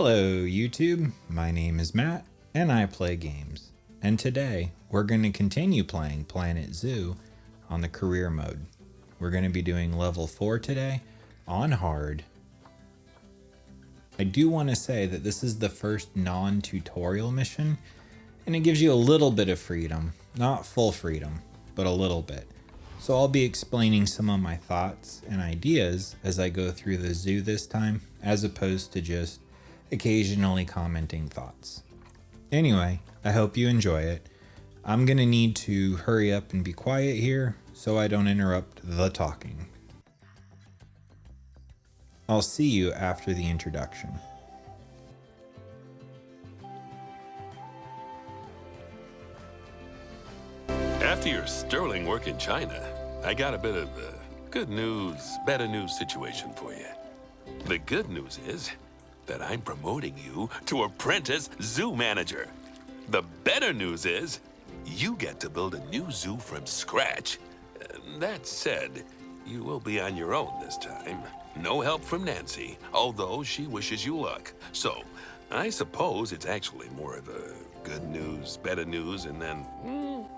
Hello YouTube, my name is Matt and I play games. And today we're going to continue playing Planet Zoo on the career mode. We're going to be doing level 4 today on hard. I do want to say that this is the first non-tutorial mission and it gives you a little bit of freedom, not full freedom, but a little bit. So I'll be explaining some of my thoughts and ideas as I go through the zoo this time, as opposed to just occasionally commenting thoughts. Anyway, I hope you enjoy it. I'm gonna need to hurry up and be quiet here so I don't interrupt the talking. I'll see you after the introduction. After your sterling work in China, I got a bit of good news, better news situation for you. The good news is that I'm promoting you to apprentice zoo manager. The better news is you get to build a new zoo from scratch. That said, you will be on your own this time. No help from Nancy, although she wishes you luck. So, I suppose it's actually more of a good news, better news, and then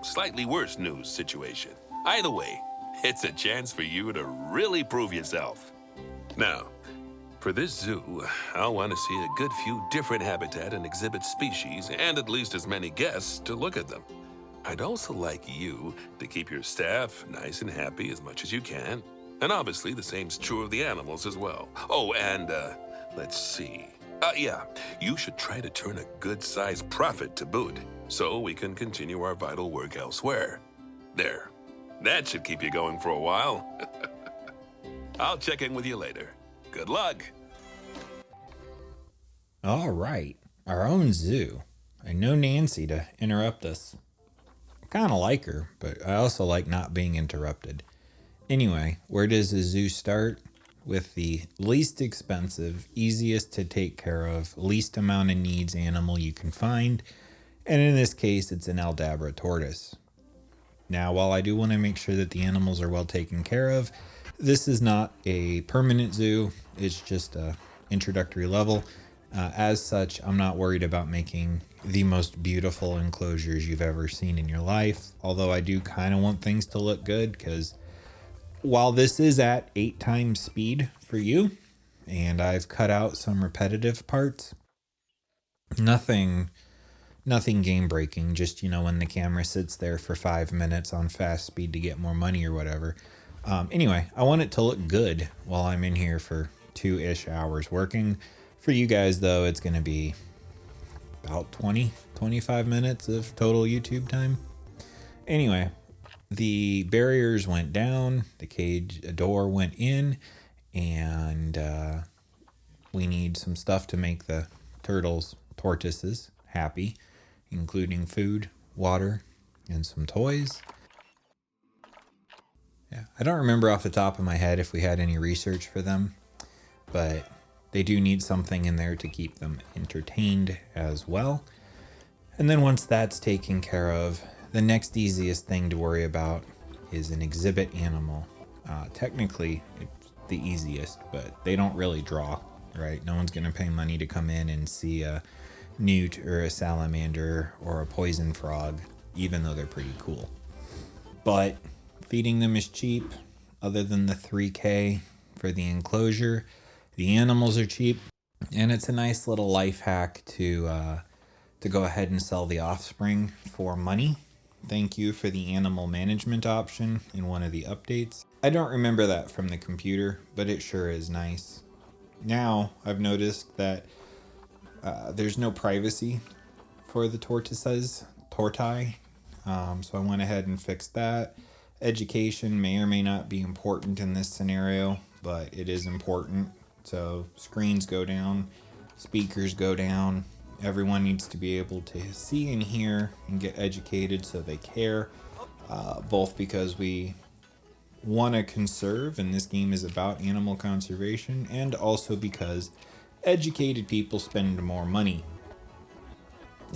slightly worse news situation. Either way, it's a chance for you to really prove yourself. Now, for this zoo, I'll want to see a good few different habitat and exhibit species, and at least as many guests to look at them. I'd also like you to keep your staff nice and happy as much as you can. And obviously, the same's true of the animals as well. Oh, and, let's see. Yeah, you should try to turn a good-sized profit to boot, so we can continue our vital work elsewhere. There. That should keep you going for a while. I'll check in with you later. Good luck. All right, our own zoo. I know Nancy to interrupt us. I kind of like her, but I also like not being interrupted. Anyway, where does the zoo start? With the least expensive, easiest to take care of, least amount of needs animal you can find. And in this case, it's an Aldabra tortoise. Now, while I do want to make sure that the animals are well taken care of, this is not a permanent zoo. It's just a introductory level. As such, I'm not worried about making the most beautiful enclosures you've ever seen in your life. Although I do kind of want things to look good, because while this is at 8 times speed for you, and I've cut out some repetitive parts, nothing game breaking, just, when the camera sits there for 5 minutes on fast speed to get more money or whatever. Anyway, I want it to look good while I'm in here for 2-ish hours working. For you guys, though, it's going to be about 25 minutes of total YouTube time. Anyway, the barriers went down, the cage door went in, and we need some stuff to make the tortoises happy, including food, water, and some toys. Yeah, I don't remember off the top of my head if we had any research for them, but they do need something in there to keep them entertained as well. And then once that's taken care of, the next easiest thing to worry about is an exhibit animal. Technically, it's the easiest, but they don't really draw, right? No one's going to pay money to come in and see a newt or a salamander or a poison frog, even though they're pretty cool. But feeding them is cheap. Other than the $3K for the enclosure, the animals are cheap, and it's a nice little life hack to go ahead and sell the offspring for money. Thank you for the animal management option in one of the updates. I don't remember that from the computer, but it sure is nice. Now, I've noticed that there's no privacy for the torti. So I went ahead and fixed that. Education may or may not be important in this scenario, but it is important. So screens go down, speakers go down. Everyone needs to be able to see and hear and get educated so they care, both because we want to conserve, and this game is about animal conservation, and also because educated people spend more money.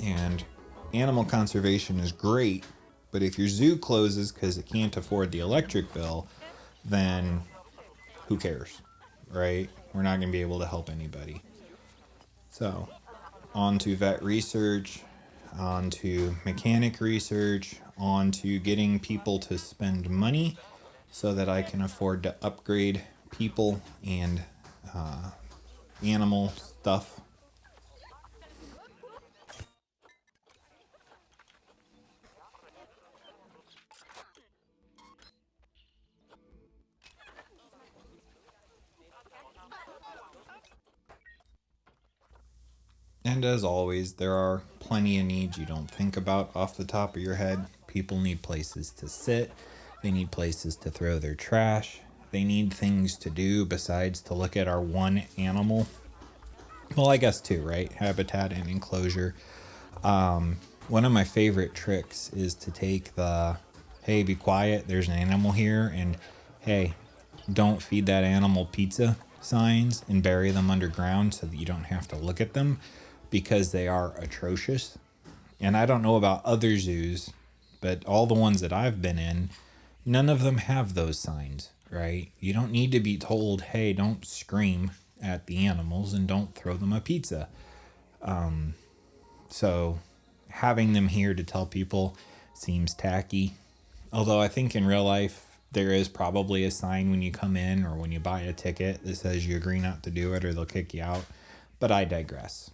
And animal conservation is great, but if your zoo closes because it can't afford the electric bill, then who cares, right? We're not going to be able to help anybody. So, on to vet research, on to mechanic research, on to getting people to spend money so that I can afford to upgrade people and animal stuff. And as always, there are plenty of needs you don't think about off the top of your head. People need places to sit, they need places to throw their trash, they need things to do besides to look at our one animal. Well, I guess two, right? Habitat and enclosure. One of my favorite tricks is to take the, hey, be quiet, there's an animal here, and hey, don't feed that animal pizza signs and bury them underground so that you don't have to look at them because they are atrocious. And I don't know about other zoos, but all the ones that I've been in, none of them have those signs, right? You don't need to be told, hey, don't scream at the animals and don't throw them a pizza. So having them here to tell people seems tacky. Although I think in real life, there is probably a sign when you come in or when you buy a ticket that says you agree not to do it or they'll kick you out. But I digress.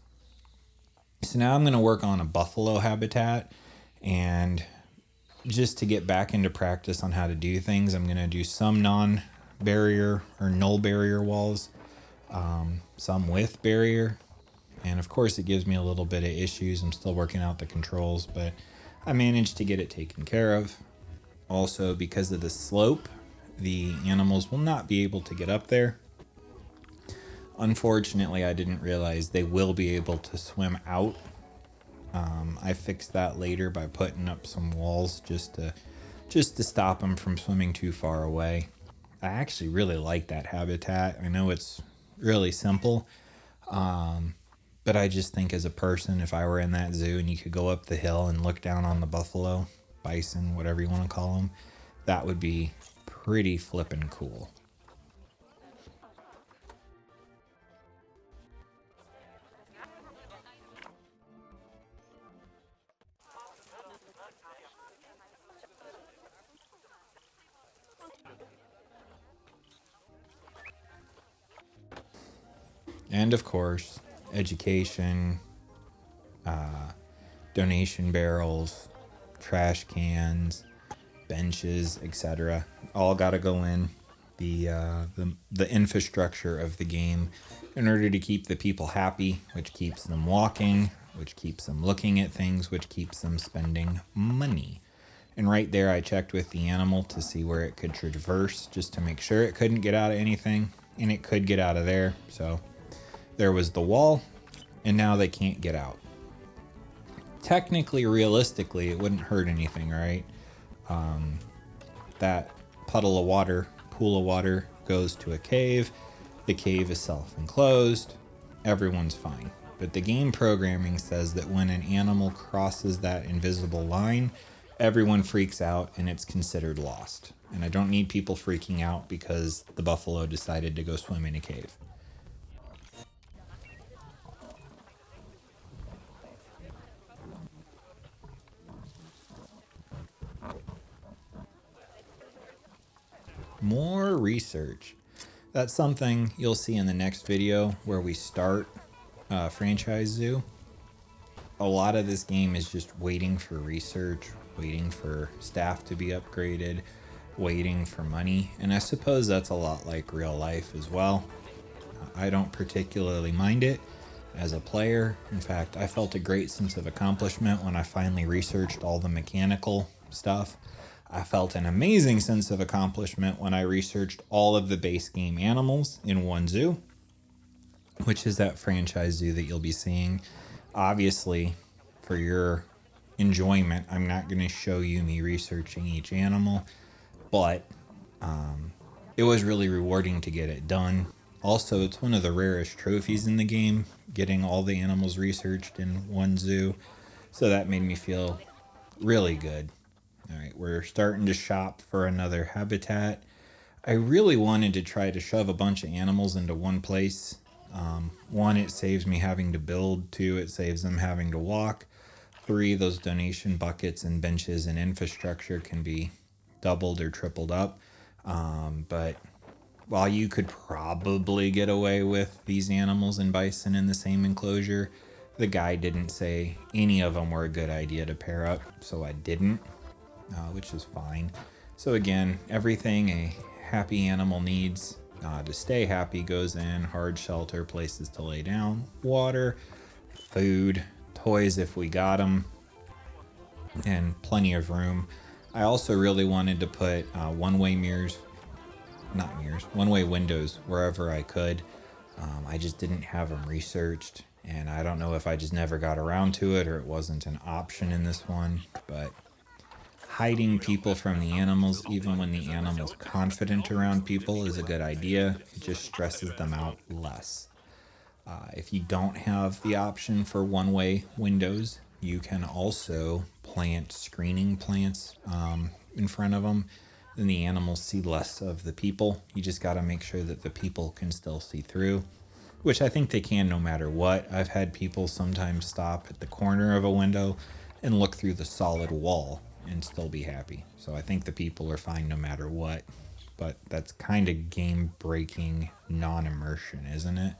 So now I'm going to work on a buffalo habitat, and just to get back into practice on how to do things, I'm going to do some non-barrier or null barrier walls, some with barrier. And of course it gives me a little bit of issues. I'm still working out the controls, but I managed to get it taken care of. Also, because of the slope, the animals will not be able to get up there. Unfortunately, I didn't realize they will be able to swim out. I fixed that later by putting up some walls just to stop them from swimming too far away. I actually really like that habitat. I know it's really simple, but I just think as a person, if I were in that zoo and you could go up the hill and look down on the buffalo, bison, whatever you want to call them, that would be pretty flippin' cool. And of course, education, donation barrels, trash cans, benches, etc. All got to go in the infrastructure of the game in order to keep the people happy, which keeps them walking, which keeps them looking at things, which keeps them spending money. And right there, I checked with the animal to see where it could traverse, just to make sure it couldn't get out of anything, and it could get out of there. So there was the wall, and now they can't get out. Technically, realistically, it wouldn't hurt anything, right? That puddle of water, pool of water, goes to a cave. The cave is self-enclosed. Everyone's fine. But the game programming says that when an animal crosses that invisible line, everyone freaks out and it's considered lost. And I don't need people freaking out because the buffalo decided to go swim in a cave. More research. That's something you'll see in the next video where we start Franchise Zoo. A lot of this game is just waiting for research, waiting for staff to be upgraded, waiting for money. And I suppose that's a lot like real life as well. I don't particularly mind it as a player. In fact, I felt a great sense of accomplishment when I finally researched all the mechanical stuff. I felt an amazing sense of accomplishment when I researched all of the base game animals in one zoo, which is that franchise zoo that you'll be seeing. Obviously, for your enjoyment, I'm not going to show you me researching each animal, but it was really rewarding to get it done. Also, it's one of the rarest trophies in the game, getting all the animals researched in one zoo, so that made me feel really good. All right, we're starting to shop for another habitat. I really wanted to try to shove a bunch of animals into one place, One, it saves me having to build. Two, it saves them having to walk. Three, those donation buckets and benches and infrastructure can be doubled or tripled up. But while you could probably get away with these animals and bison in the same enclosure, the guy didn't say any of them were a good idea to pair up, so I didn't, which is fine. So again, everything a happy animal needs to stay happy goes in: hard shelter, places to lay down, water, food, toys if we got them, and plenty of room. I also really wanted to put one-way one-way windows wherever I could. I just didn't have them researched, and I don't know if I just never got around to it or it wasn't an option in this one, but hiding people from the animals, even when the animal's confident around people, is a good idea. It just stresses them out less. If you don't have the option for one-way windows, you can also plant screening plants in front of them. Then the animals see less of the people. You just got to make sure that the people can still see through, which I think they can no matter what. I've had people sometimes stop at the corner of a window and look through the solid wall and still be happy. So I think the people are fine no matter what. But that's kind of game-breaking non-immersion, isn't it?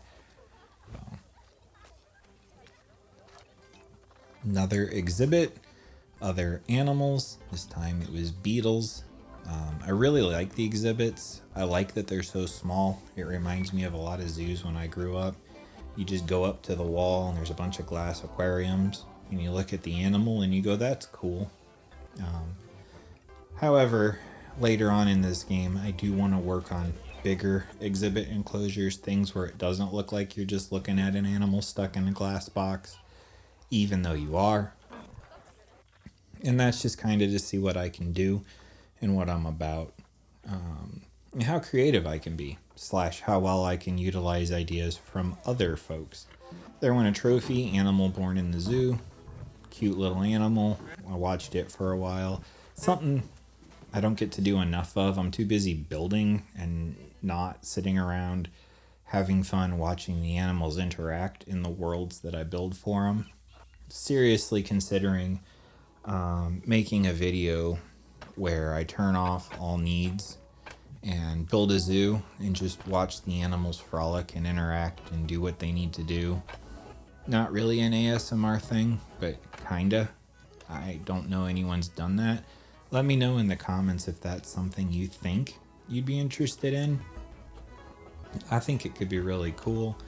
Another exhibit, other animals. This time it was beetles. I really like the exhibits. I like that they're so small. It reminds me of a lot of zoos when I grew up. You just go up to the wall and there's a bunch of glass aquariums and you look at the animal and you go, that's cool. However, later on in this game, I do want to work on bigger exhibit enclosures, things where it doesn't look like you're just looking at an animal stuck in a glass box, even though you are. And that's just kind of to see what I can do and what I'm about, and how creative I can be, / how well I can utilize ideas from other folks. There went a trophy, animal born in the zoo. Cute little animal. I watched it for a while. Something I don't get to do enough of. I'm too busy building and not sitting around having fun watching the animals interact in the worlds that I build for them. Seriously considering making a video where I turn off all needs and build a zoo and just watch the animals frolic and interact and do what they need to do. Not really an ASMR thing, but kinda. I don't know anyone's done that. Let me know in the comments if that's something you think you'd be interested in. I think it could be really cool.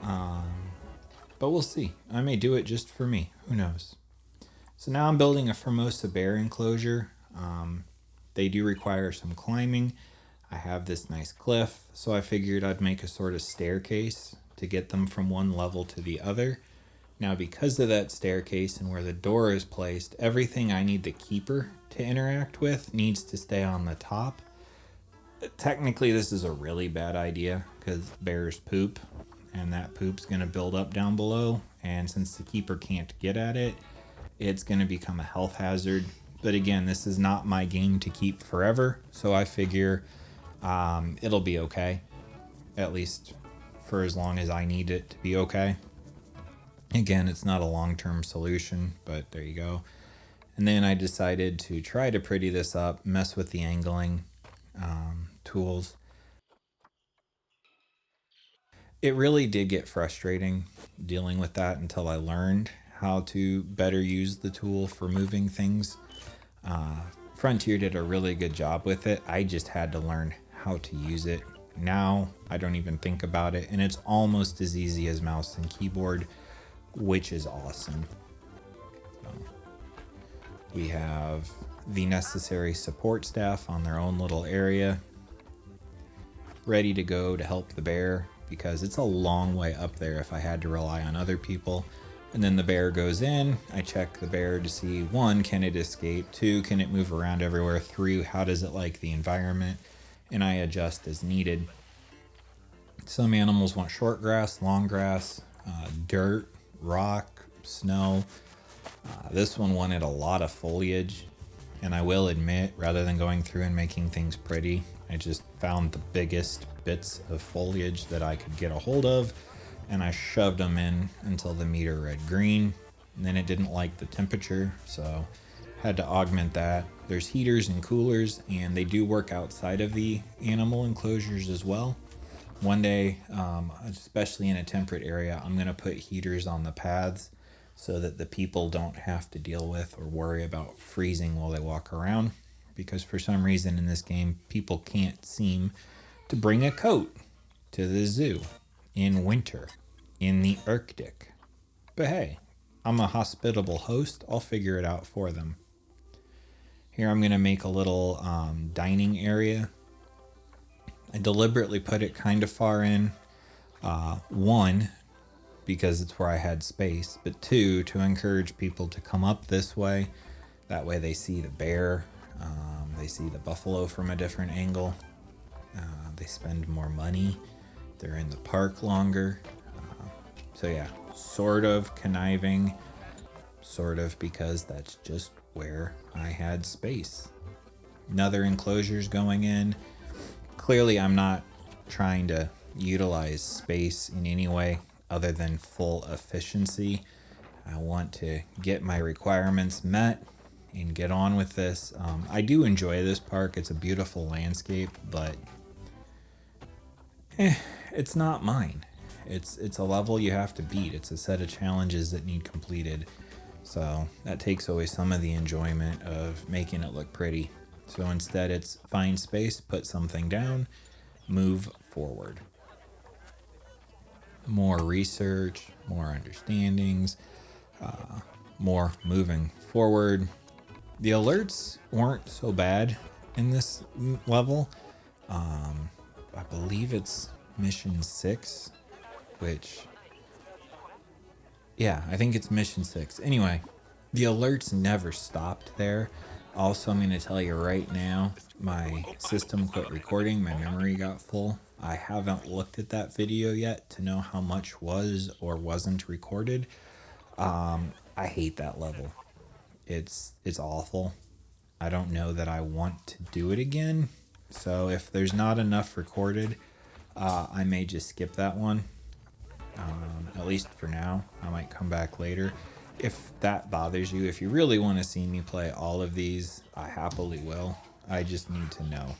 But we'll see. I may do it just for me. Who knows? So now I'm building a Formosa bear enclosure. They do require some climbing. I have this nice cliff, so I figured I'd make a sort of staircase to get them from one level to the other. Now, because of that staircase and where the door is placed, everything I need the keeper to interact with needs to stay on the top. Technically, this is a really bad idea because bears poop, and that poop's going to build up down below. And since the keeper can't get at it, it's going to become a health hazard. But again, this is not my game to keep forever, so I figure it'll be okay, at least for as long as I need it to be okay. Again, it's not a long-term solution, but there you go. And then I decided to try to pretty this up, mess with the angling tools. It really did get frustrating dealing with that until I learned how to better use the tool for moving things. Frontier did a really good job with it. I just had to learn how to use it. Now I don't even think about it, and it's almost as easy as mouse and keyboard, which is awesome. So, we have the necessary support staff on their own little area, ready to go to help the bear, because it's a long way up there if I had to rely on other people. And then the bear goes in, I check the bear to see, 1, can it escape? 2, can it move around everywhere? 3, how does it like the environment? And I adjust as needed. Some animals want short grass, long grass, dirt, rock, snow. This one wanted a lot of foliage, and I will admit, rather than going through and making things pretty, I just found the biggest bits of foliage that I could get a hold of and I shoved them in until the meter read green. And then it didn't like the temperature, so had to augment that. There's heaters and coolers, and they do work outside of the animal enclosures as well. One day, especially in a temperate area, I'm going to put heaters on the paths so that the people don't have to deal with or worry about freezing while they walk around. Because for some reason in this game, people can't seem to bring a coat to the zoo in winter in the Arctic. But hey, I'm a hospitable host. I'll figure it out for them. Here I'm going to make a little dining area. I deliberately put it kind of far in. One, because it's where I had space, but two, to encourage people to come up this way. That way they see the bear, they see the buffalo from a different angle. They spend more money. They're in the park longer. So yeah, sort of conniving, sort of because that's just where I had space. Another enclosure's going in. Clearly I'm not trying to utilize space in any way other than full efficiency. I want to get my requirements met and get on with this. I do enjoy this park. It's a beautiful landscape, but it's not mine. It's a level you have to beat. It's a set of challenges that need completed. So that takes away some of the enjoyment of making it look pretty. So instead it's find space, put something down, move forward. More research, more understandings, more moving forward. The alerts weren't so bad in this level. I believe it's mission 6, which, yeah, I think it's mission 6. Anyway, the alerts never stopped there. Also, I'm going to tell you right now, my system quit recording. My memory got full. I haven't looked at that video yet to know how much was or wasn't recorded. I hate that level. It's awful. I don't know that I want to do it again. So if there's not enough recorded, I may just skip that one. At least for now. I might come back later. If that bothers you, if you really want to see me play all of these, I happily will. I just need to know.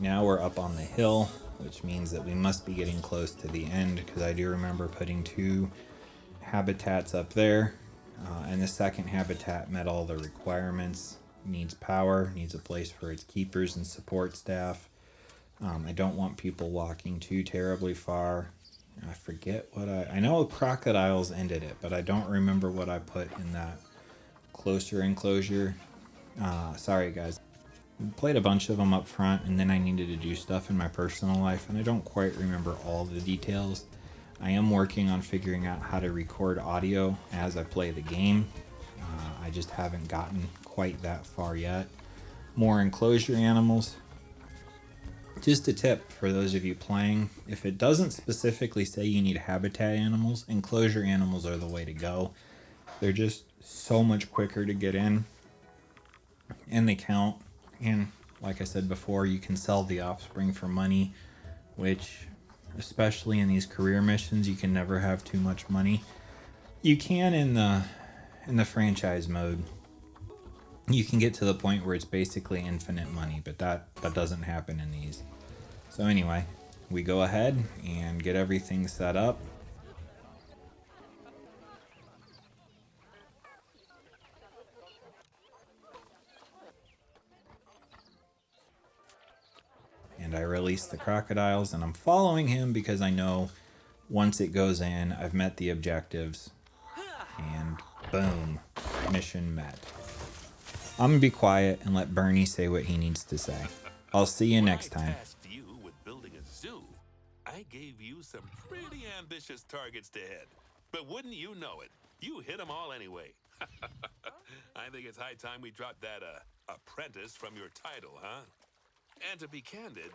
Now we're up on the hill, which means that we must be getting close to the end, because I do remember putting 2 habitats up there, and the second habitat met all the requirements. Needs power, needs a place for its keepers and support staff. I don't want people walking too terribly far. I forget what I know crocodiles ended it, but I don't remember what I put in that closer enclosure. Sorry guys. Played a bunch of them up front, and then I needed to do stuff in my personal life, and I don't quite remember all the details. I am working on figuring out how to record audio as I play the game. I just haven't gotten quite that far yet. More enclosure animals. Just a tip for those of you playing, if it doesn't specifically say you need habitat animals, enclosure animals are the way to go. They're just so much quicker to get in, and they count. And like I said before, you can sell the offspring for money, which, especially in these career missions, you can never have too much money. You can in the franchise mode. You can get to the point where it's basically infinite money, but that doesn't happen in these. So anyway, we go ahead and get everything set up. And I release the crocodiles, and I'm following him because I know once it goes in, I've met the objectives. And boom, mission met. I'm gonna be quiet and let Bernie say what he needs to say. I'll see you next time. I tasked you with building a zoo. I gave you some pretty ambitious targets to hit. But wouldn't you know it, you hit them all anyway. I think it's high time we dropped that apprentice from your title, huh? And to be candid,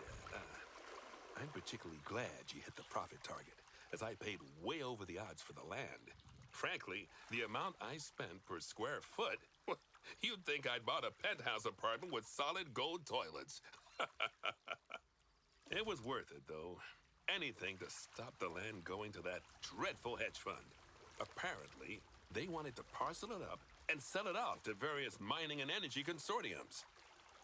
I'm particularly glad you hit the profit target. as I paid way over the odds for the land. Frankly, the amount I spent per square foot, you'd think I'd bought a penthouse apartment with solid gold toilets. It was worth it, though. Anything to stop the land going to that dreadful hedge fund. Apparently, they wanted to parcel it up and sell it off to various mining and energy consortiums.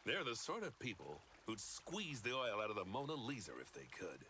They're the sort of people who'd squeeze the oil out of the Mona Lisa if they could.